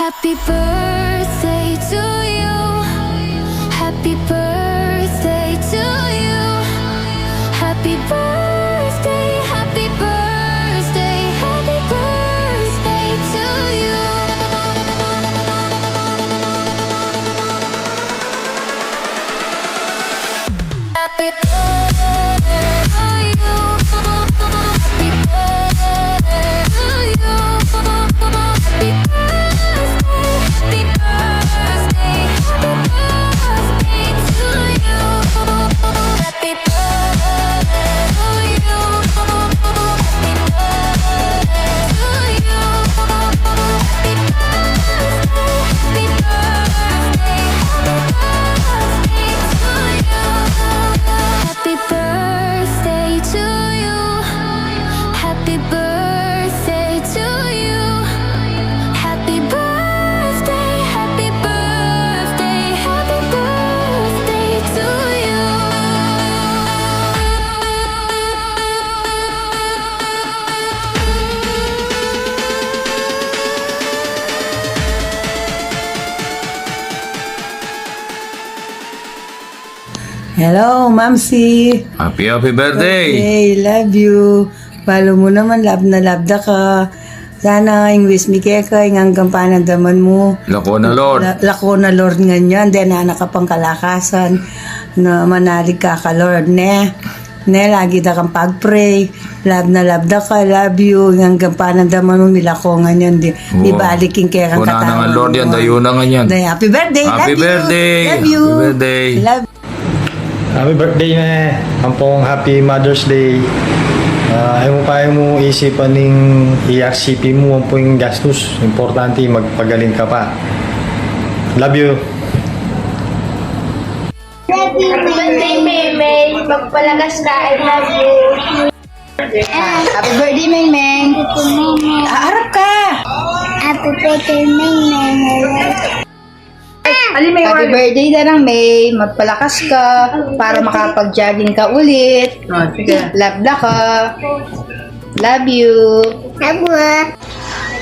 Happy birthday to you. Happy birthday to you. Happy birthday, happy birthday, happy birthday to you. Happy birthday to you. Happy birthday to you. Happy birthday, happy birthday to you. Happy birthday to you. Happy birthday to you. Happy birthday, happy birthday, happy birthday to you. Happy birthday to you. Happy birthday, happy birthday, happy birthday to you. Hello, Mamsi. Happy birthday! Hey, love you. Palo mo naman, love na ka. Sana yung wish mi kaya ka, yung hanggang panandaman mo. Lako na Lord. Lako na Lord nga niyan. Then, anak ka pang kalakasan. Na manalig ka Lord, ne. Ne, lagi da kang pag-pray. Love na ka, love you. Yung hanggang panandaman mo, milako nga niyan. Di balikin kaya kang Kuna na nga katawan Lord yan, mo. dayo na nga yan. Day, happy birthday, Happy love birthday. you. Love you. Happy birthday. Love Happy birthday na Ampong happy Mother's Day. Ayaw mo kaya mo isipan ng i-accept mo ang yung gastos. Importante magpagaling ka pa. Love you. Happy birthday, Meme. Magpalagas ka. I love you. Happy birthday, Meng Meng. Harap ka. Happy birthday, Meme. Happy birthday na lang, May. Magpalakas ka para makapag-jogging ka ulit. Love na ka. Love you.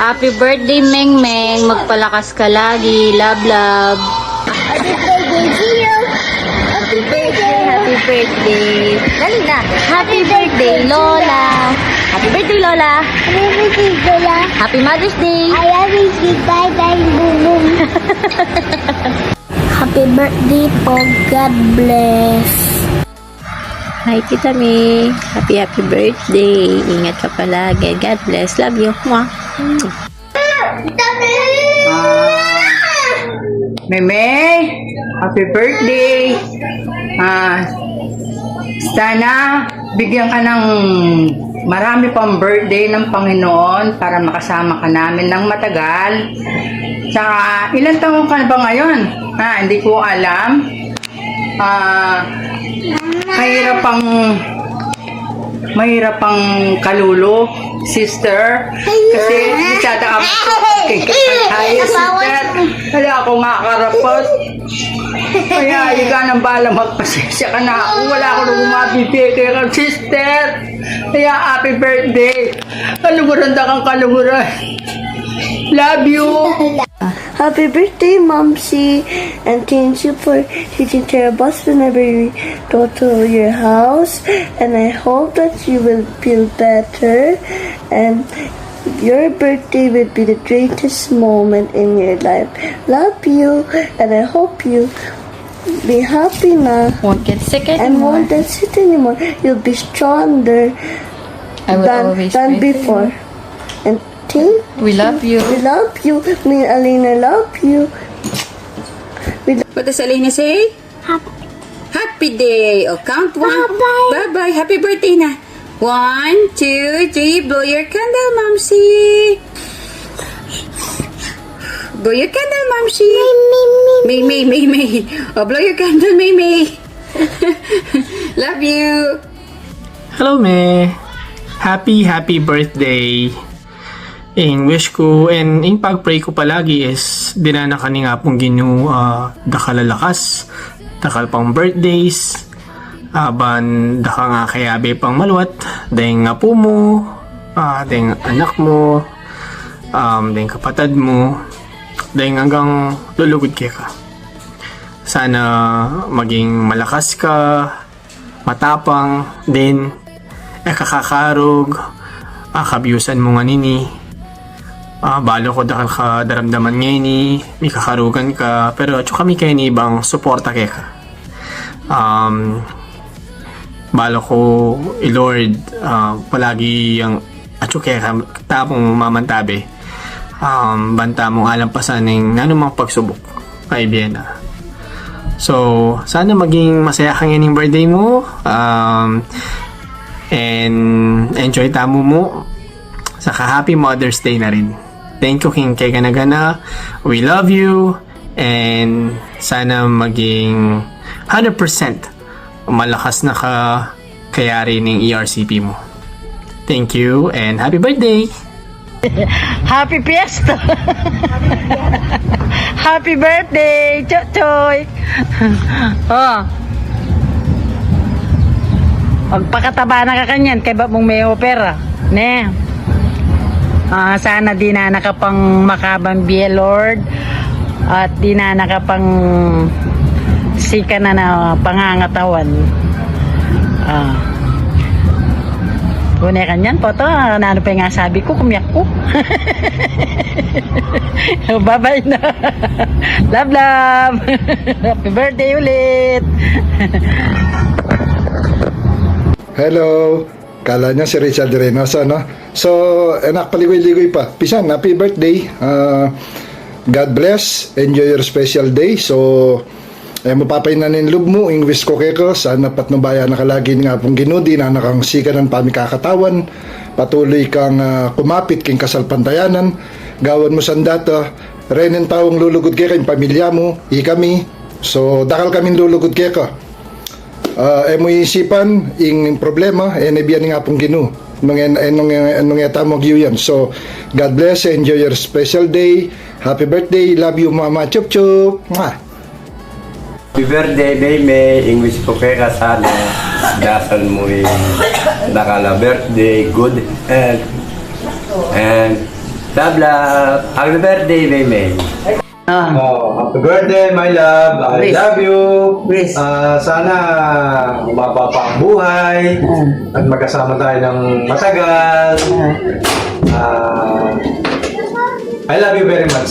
Happy birthday, Meng Meng. Magpalakas ka lagi. Love, love. Happy birthday to you. Happy birthday, happy birthday. Dali na. Happy birthday, Lola. Happy birthday, Lola. Happy birthday, Lola. Happy Mother's Day. I love you. Bye bye, boom boom. Happy birthday po. God bless. Hi, Tita May. Happy birthday. Ingat ka palagi. God bless. Love you. Mwah. Meme, happy birthday. Sana bigyan ka ng marami pang birthday ng Panginoon para makasama ka namin ng matagal. Saka, ilan taon ka na ba ngayon? Hindi ko alam. Mahirap pang kalulo, sister. Kasi bisada ka kaya, sister. Kaya ako makarapot. Kaya higa ng bala magpasensya ka na ako. Wala ako nang umabibigay kaya sister. Kaya happy birthday. Kaluguran da kang kaluguran. Love you. Happy birthday, Momsy, and thank you for taking care of us whenever we go to your house. And I hope that you will feel better, and your birthday will be the greatest moment in your life. Love you, and I hope you be happy now Won't get sick and anymore. won't get sick anymore. You'll be stronger I will always than pray for you. before. And thank We love you. we love you. Me and Alina love you. What does Alina say? Happy day. Oh, count one. Bye-bye. Bye-bye. Happy birthday na. 1, 2, 3. Blow your candle, Momsy. Blow your candle, Momsy. May. Oh, blow your candle, May. Love you. Hello, Me. Happy birthday. In wish ko and in pag-pray ko palagi is dinana ka ni nga pong Ginoo dakalalakas, dakal pang birthdays, aban daka nga kayabe pang maluwat, dahil nga po mo, dahil anak mo, dahil kapatid mo, dahil hanggang lulugod ka. Sana maging malakas ka, matapang din, kakakarog, kabiusan mo nga nini. Balo ko dahil ka daramdaman ngayon ni, may kakarugan ka, pero at kami kayo ni ibang suporta ka. Balo ko, Lord, palagi yung atsukeka, tapong mamantabi. Banta mong alampasan ng anumang pagsubok, kay Biena. So, sana maging masaya kang yung birthday mo. And enjoy tamo mo. Saka happy Mother's Day na rin. Thank you, King Kay Ganagana. We love you. And sana maging 100% malakas na kayari ng ERCP mo. Thank you and happy birthday! Happy Fiesta! Happy birthday, Choy! Oh. Pagpakataba na ka kanyan, kay ba mong may opera? Ne? Sana di na nakapang makabang biye, Lord. At di na nakapang sika na pangangatawan. Kune kanyan po to, ano pa nga sabi ko, kumiyak ko. Bye-bye na. Love, love. Happy birthday ulit. Hello. Kala niya si Richard Reynoso, no? So, anak, paligoy-ligoy pa. Pisan, happy birthday. God bless. Enjoy your special day. So, mapapainan loob mo, English ko keko, sana patnubaya nakalagi nga pong ginudi na nakang sikanan pami kakatawan, patuloy kang kumapit king kasalpantayanan, gawan mo sandata, renen taong lulugod keka yung pamilya mo, kami, so dakal kaming lulugod keka. Mo isipan, ing problema, nebiyan nga pong ginu, enong yata mo giyan. So, God bless, enjoy your special day, happy birthday, love you mama, chup chup, mwah! Happy birthday, May. English ko kaya kasala. Dasal mo yung nakala birthday, good health, and love, love. Happy birthday, May. Happy birthday, my love. I love you. Sana umaba pa ang buhay at magkasama tayo ng matagal. I love you very much.